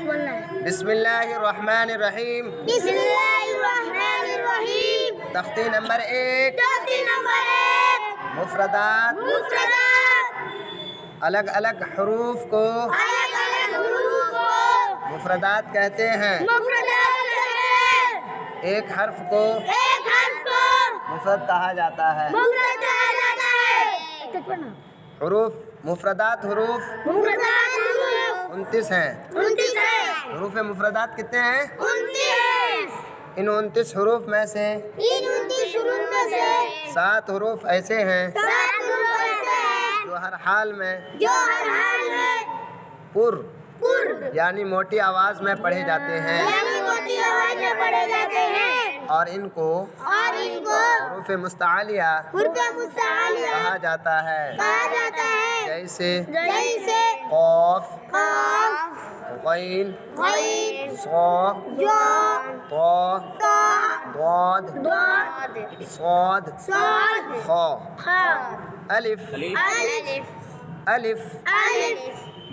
बोलना है। बिस्मिल्लाहिर्रहमानिर्रहीम। बिस्मिल्लाहिर्रहमानिर्रहीम। तख्ती नंबर 1। तख्ती नंबर 1। मुफ्रदात। मुफ्रदात। अलग अलग हरूफ को अलग अलग हुरूफ को मुफ्रदात कहते हैं। मुफ्रदात कहते हैं। एक हर्फ को एक हर्फ को मुफ्रद कहा जाता है। मुफ्रद कहा जाता है। हुरूफ मुफ्रदात हुरूफ मुफ्रदात हुरूफ 29 हैं। 29 है। हुरूफ मुफ्रदात कितने हैं? 29। इन 29 हुरूफ में से इन 29 हुरूफ में से 7 हुरूफ ऐसे हैं 7 हुरूफ ऐसे हैं जो हर हाल में जो हर हाल में पुर पुर यानी मोटी आवाज में पढ़े जाते हैं यानी मोटी आवाज में पढ़े जाते हैं और इनको हुरूफ मुस्तआलिया हुरूफ मुस्तआलिया कहा जाता है। जैसे क़ाफ, ग़ैन, सा, ता, दाद, साद, खा। अलिफ, अलिफ,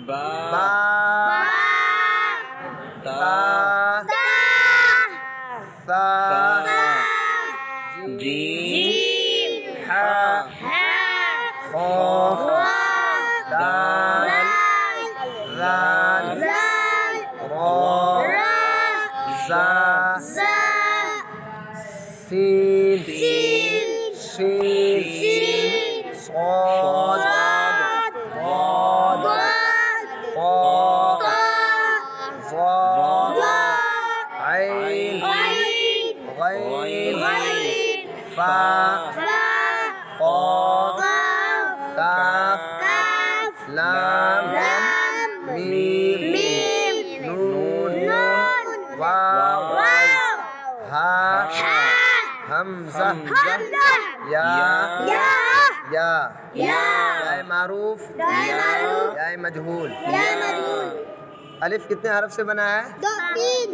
बा, ता, सा, जीम, हा, खा, दाल, राल, रा, ज़ा, सीन, शीन, साद, क़ाफ, ज़ा, ऐन, ग़ैन, फा, क़ाफ, काफ, लाम, मीम, नून, वाव, हा, हमज़ा, या, मारूफ, या मजहूल। अलिफ कितने हरफ से बना है? 3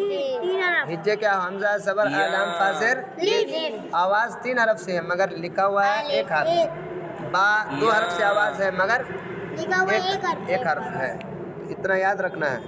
हिज्जे क्या हमजा सबर आलाम फासिर आवाज 3 हरफ से है मगर लिखा हुआ है 1 हरफ। बा 2 हरफ से आवाज है मगर लिखा हुआ 1 एक हरफ है। इतना याद रखना है।